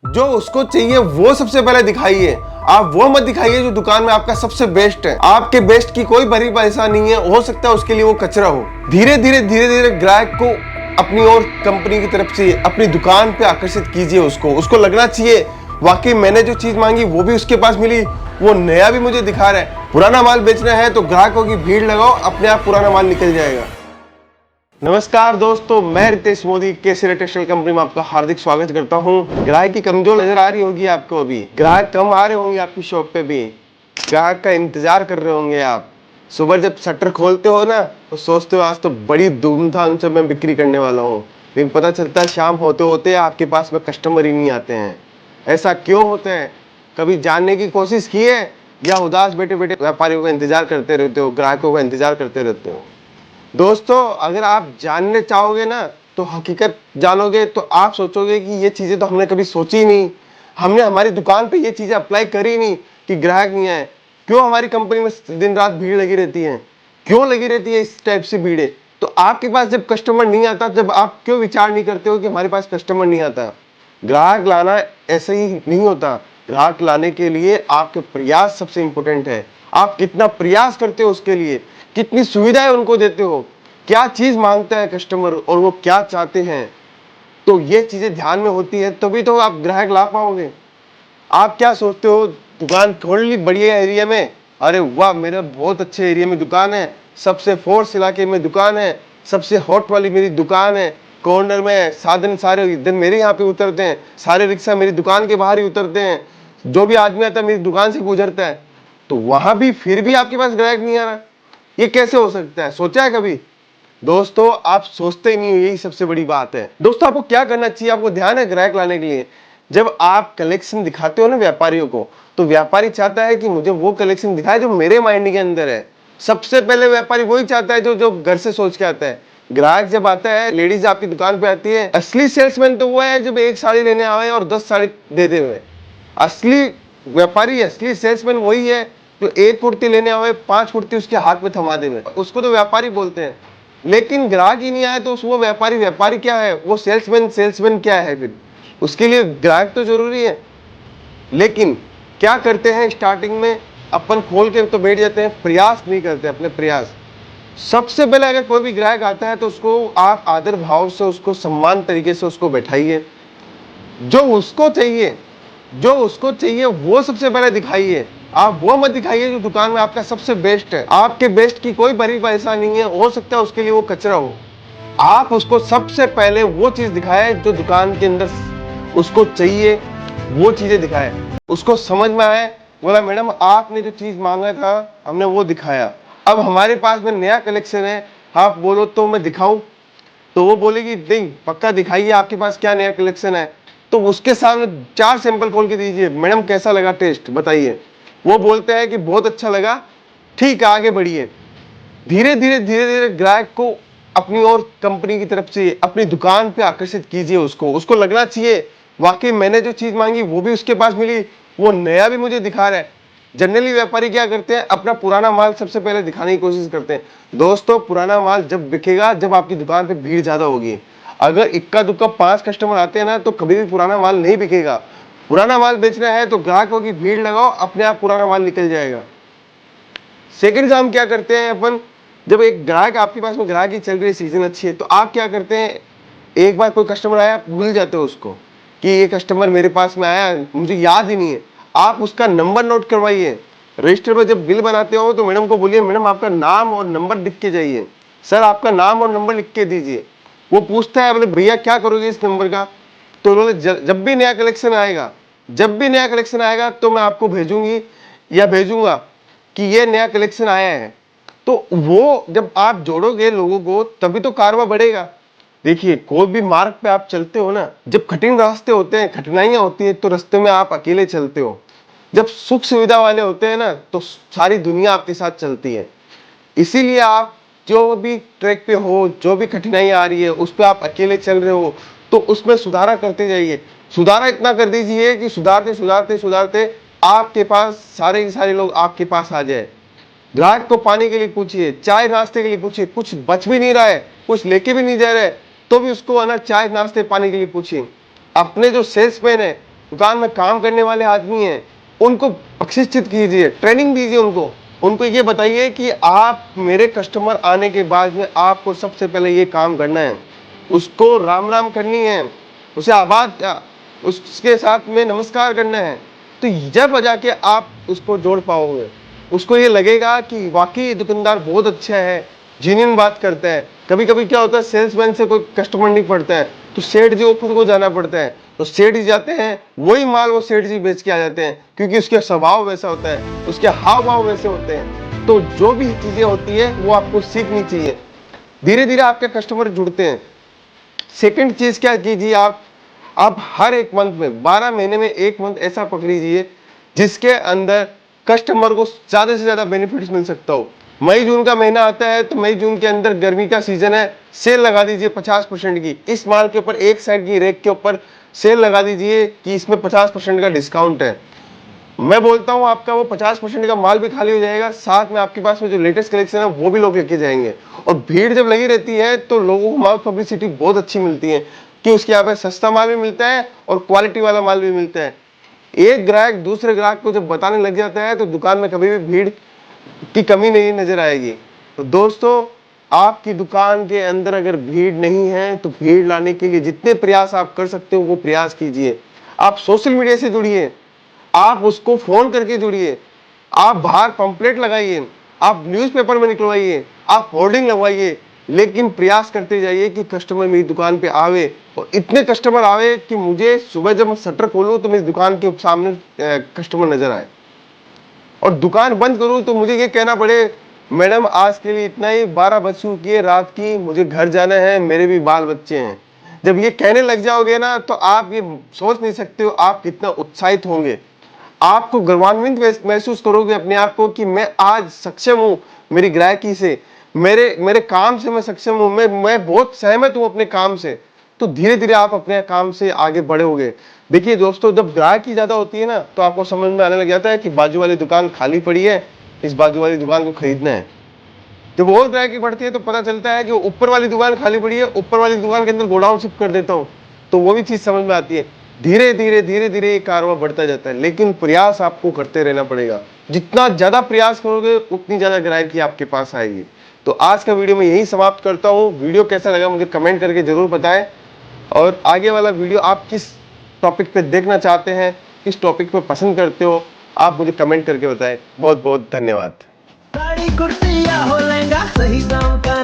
जो उसको चाहिए वो सबसे पहले दिखाइए। आप वो मत दिखाइए जो दुकान में आपका सबसे बेस्ट है। आपके बेस्ट की कोई बड़ी पैसा नहीं है, हो सकता है उसके लिए वो कचरा हो। धीरे धीरे ग्राहक को अपनी और कंपनी की तरफ से अपनी दुकान पे आकर्षित कीजिए। उसको लगना चाहिए वाकई मैंने जो चीज मांगी वो भी उसके पास मिली, वो नया भी मुझे दिखा रहा है। पुराना माल बेचना है तो ग्राहकों की भीड़ लगाओ, अपने आप पुराना माल निकल जाएगा। नमस्कार दोस्तों, मैं रितेश मोदी केसरी टेक्सटाइल कंपनी में आपका हार्दिक स्वागत करता हूं। ग्राहक की कमजोर नजर आ रही होगी आपको, अभी ग्राहक कम आ रहे होंगे आपकी शॉप पे भी, ग्राहक का इंतजार कर रहे होंगे आप। सुबह जब शटर खोलते हो ना तो सोचते हो आज तो बड़ी धूमधाम से मैं बिक्री करने वाला हूँ, लेकिन पता चलता है शाम होते होते आपके पास में कस्टमर ही नहीं आते हैं। ऐसा क्यों होता है? कभी जानने की कोशिश की है या उदास बैठे बैठे व्यापारियों का इंतजार करते रहते हो, ग्राहकों का इंतजार करते रहते हो? दोस्तों, अगर आप जानने चाहोगे ना तो हकीकत जानोगे तो आप सोचोगे कि ये चीजें तो हमने कभी सोची नहीं, हमने हमारी दुकान पे ये चीजें अप्लाई करी नहीं कि ग्राहक नहीं आए। क्यों हमारी कंपनी में दिन रात भीड़ लगी रहती है? क्यों लगी रहती है इस टाइप से भीड़? तो आपके पास जब कस्टमर नहीं आता, जब आप क्यों विचार नहीं करते हो कि हमारे पास कस्टमर नहीं आता? ग्राहक लाना ऐसे ही नहीं होता। ग्राहक लाने के लिए आपके प्रयास सबसे इंपॉर्टेंट है। आप कितना प्रयास करते हो उसके लिए, कितनी सुविधाएं उनको देते हो, क्या चीज मांगता है कस्टमर और वो क्या चाहते हैं, तो ये चीजें ध्यान में होती है तभी तो आप ग्राहक ला पाओगे। आप क्या सोचते हो दुकान खोल ली बढ़िया एरिया में, अरे वाह मेरा बहुत अच्छे एरिया में दुकान है, सबसे फोर्स इलाके में दुकान है, सबसे हॉट वाली मेरी दुकान है, कॉर्नर में साधन सारे दिन मेरे यहाँ पे उतरते हैं, सारे रिक्शा मेरी दुकान के बाहर ही उतरते हैं, जो भी आदमी आता है मेरी दुकान से गुजरता है, तो वहां भी फिर भी आपके पास ग्राहक नहीं आ रहा। ये कैसे हो सकता है? सोचा है कभी? दोस्तों, आप सोचते ही नहीं हो, यही सबसे बड़ी बात है। दोस्तों, आपको क्या करना चाहिए? आपको ध्यान है ग्राहक लाने के लिए, जब आप कलेक्शन दिखाते हो ना व्यापारियों को, तो व्यापारी चाहता है कि मुझे वो कलेक्शन दिखाए जो मेरे माइंड के अंदर है। सबसे पहले व्यापारी वही चाहता है जो जो घर से सोच के आता है। ग्राहक जब आता है, लेडीज आपकी दुकान पे आती है, असली सेल्समैन तो वो है जब एक साड़ी लेने आए और 10 साड़ी देते हुए। असली व्यापारी, असली सेल्समैन वही है जो एक कुर्ती लेने आए 5 कुर्ती उसके हाथ में थमा दे, उसको तो व्यापारी बोलते हैं। लेकिन ग्राहक ही नहीं आया तो वो व्यापारी व्यापारी क्या है, वो सेल्समैन सेल्समैन क्या है? फिर उसके लिए ग्राहक तो जरूरी है। लेकिन क्या करते हैं स्टार्टिंग में, अपन खोल के तो बैठ जाते हैं, प्रयास नहीं करते अपने प्रयास। सबसे पहले अगर कोई भी ग्राहक आता है तो उसको आप आदर भाव से, उसको सम्मान तरीके से उसको बैठाइए। जो उसको चाहिए, जो उसको चाहिए वो सबसे पहले दिखाइए। आप वो मत दिखाइए जो दुकान में आपका सबसे बेस्ट है। आपके बेस्ट की कोई बड़ी पैसा नहीं है, हो सकता है उसके लिए वो कचरा हो। आप उसको सबसे पहले वो चीज दिखाए जो दुकान के अंदर उसको चाहिए, वो चीजें दिखाए। उसको समझ में आए, बोला मैडम आपने जो चीज मांगा था हमने वो दिखाया, अब हमारे पास में नया कलेक्शन है, आप बोलो तो मैं दिखाऊं? तो वो बोलेगी नहीं, पक्का दिखाइए आपके पास क्या नया कलेक्शन है। तो उसके सामने 4 सैंपल खोल के दीजिए, मैडम कैसा लगा टेस्ट बताइए। वो बोलते हैं कि बहुत अच्छा लगा, ठीक है आगे बढ़िए। धीरे धीरे ग्राहक को अपनी और कंपनी की तरफ से अपनी दुकान पे आकर्षित कीजिए। उसको लगना चाहिए वाकई मैंने जो चीज मांगी वो भी उसके पास मिली, वो नया भी मुझे दिखा रहा है। जनरली व्यापारी क्या करते हैं, अपना पुराना माल सबसे पहले दिखाने की कोशिश करते हैं। दोस्तों, पुराना माल जब बिकेगा जब आपकी दुकान पे भीड़ ज्यादा होगी। अगर इक्का दुक्का 5 कस्टमर आते हैं ना तो कभी भी पुराना माल नहीं बिकेगा। पुराना माल बेचना है तो ग्राहकों की भीड़ लगाओ, अपने आप पुराना माल निकल जाएगा। सेकंड काम क्या करते हैं अपन, जब एक ग्राहक आपके पास में ग्राहक की चल रही सीजन अच्छी है तो आप क्या करते हैं, एक बार कोई कस्टमर आया भूल जाते हो उसको कि ये कस्टमर मेरे पास में आया, मुझे याद ही नहीं है। आप उसका नंबर नोट करवाइए। रजिस्टर पर जब बिल बनाते हो तो मैडम को बोलिए मैडम आपका नाम और नंबर लिख के जाइए, सर आपका नाम और नंबर लिख के दीजिए। वो पूछता है बोले भैया क्या करोगे इस नंबर का? तो उन्होंने जब भी नया कलेक्शन आएगा, जब भी नया कलेक्शन आएगा तो मैं आपको भेजूंगी या भेजूंगा कि ये नया कलेक्शन आया है। तो वो जब आप जोड़ोगे लोगों को तभी तो कारवा बढ़ेगा। देखिए, कोई भी मार्ग पे आप चलते हो ना, जब कठिन रास्ते होते हैं, कठिनाइयां होती है तो रास्ते में आप अकेले चलते हो। जब सुख सुविधा वाले होते हैं ना तो सारी दुनिया आपके साथ चलती है। इसीलिए आप जो भी ट्रैक पे हो, जो भी कठिनाई आ रही है उस पर आप अकेले चल रहे हो तो उसमें सुधारा करते जाइए। सुधारा इतना कर दीजिए कि सुधारते सुधारते सुधारते आपके पास सारे के सारे लोग आपके पास आ जाए। ग्राहक को पानी के लिए पूछिए, चाय नाश्ते के लिए पूछिए, कुछ बच भी नहीं रहा है, कुछ लेके भी नहीं जा रहे तो भी उसको है ना चाय नाश्ते पानी के लिए पूछिए। अपने जो सेल्समैन है दुकान में काम करने वाले आदमी हैं, उनको प्रशिक्षित कीजिए, ट्रेनिंग दीजिए उनको ये बताइए कि आप मेरे कस्टमर आने के बाद में आपको सबसे पहले ये काम करना है, उसको राम राम करनी है, उसे आवाज उसके साथ में नमस्कार करना है। तो जब जाके आप उसको जोड़ पाओगे, उसको ये लगेगा कि वाकई दुकानदार बहुत अच्छा है, जेन्युइन बात करता है। कभी कभी क्या होता है, सेल्समैन से कोई कस्टमर नहीं पड़ता है तो सेठ जी को खुद को जाना पड़ता है, तो सेठ जी जाते हैं, वही माल वो सेठ जी बेच के आ जाते हैं, क्योंकि उसका स्वभाव वैसा होता है, उसके हाव भाव वैसे होते हैं। तो जो भी चीजें होती है वो आपको सीखनी चाहिए, धीरे धीरे आपके कस्टमर जुड़ते हैं। सेकंड चीज क्या कीजिए, आप हर एक मंथ में 12 महीने में एक मंथ ऐसा पकड़िए जिसके अंदर कस्टमर को ज्यादा से ज्यादा बेनिफिट्स मिल सकता हो। मई जून का महीना आता है तो मई जून के अंदर गर्मी का सीजन है, सेल लगा दीजिए 50% की, इस माल के ऊपर एक साइड की रैक के ऊपर सेल लगा दीजिए कि इसमें 50% का डिस्काउंट है। मैं बोलता हूँ आपका वो 50% का माल भी खाली हो जाएगा, साथ में आपके पास में जो लेटेस्ट कलेक्शन है वो भी लोग लेके जाएंगे। और भीड़ जब लगी रहती है तो लोगों को माउथ पब्लिसिटी बहुत अच्छी मिलती है कि उसके यहाँ पे सस्ता माल भी मिलता है और क्वालिटी वाला माल भी मिलता है। एक ग्राहक दूसरे ग्राहक को जब बताने लग जाता है तो दुकान में कभी भी भीड़ की कमी नहीं नजर आएगी। तो दोस्तों, आपकी दुकान के अंदर अगर भीड़ नहीं है तो भीड़ लाने के लिए जितने प्रयास आप कर सकते हो वो प्रयास कीजिए। आप सोशल मीडिया से जुड़िए, आप उसको फोन करके जुड़िए, आप बाहर पंपलेट लगाइए, आप न्यूज़पेपर में निकलवाइए, आप होर्डिंग लगवाइए, लेकिन प्रयास करते जाइए कि कस्टमर मेरी दुकान पे आवे, और इतने कस्टमर आवे कि मुझे सुबह जब मैं शटर खोलूं तो मेरी दुकान के सामने कस्टमर नजर आए, और दुकान बंद करूं तो मुझे ये कहना पड़े, मैडम आज के लिए इतना ही, 12 बज चुकी है रात की, मुझे घर जाना है, मेरे भी बाल बच्चे हैं। जब ये कहने लग जाओगे ना तो आप ये सोच नहीं सकते हो आप कितना उत्साहित होंगे। आपको गौरवान्वित महसूस करोगे अपने आप को कि मैं आज सक्षम हूँ मेरी ग्राहकी से, मेरे मेरे काम से मैं सक्षम हूँ, मैं बहुत सहमत हूँ अपने काम से। तो धीरे धीरे आप अपने काम से आगे बढ़ोगे। देखिए दोस्तों, जब ग्राहकी ज्यादा होती है ना तो आपको समझ में आने लग जाता है कि बाजू वाली दुकान खाली पड़ी है, इस बाजू वाली दुकान को खरीदना है। जब और ग्राहकी बढ़ती है तो पता चलता है कि ऊपर वाली दुकान खाली पड़ी है, ऊपर वाली दुकान के अंदर गोडाउन शिफ्ट कर देता हूँ, तो वो भी चीज समझ में आती है। धीरे धीरे ये कारोबार बढ़ता जाता है, लेकिन प्रयास आपको करते रहना पड़ेगा। जितना ज्यादा प्रयास करोगे उतनी ज्यादा ग्राहकी आपके पास आएगी। तो आज का वीडियो मैं यही समाप्त करता हूँ। वीडियो कैसा लगा मुझे कमेंट करके जरूर बताएं, और आगे वाला वीडियो आप किस टॉपिक पे देखना चाहते हैं, किस टॉपिक पे पसंद करते हो, आप मुझे कमेंट करके बताएं। बहुत बहुत धन्यवाद। साड़ी कुर्ती या हो लहंगा, सही दाम का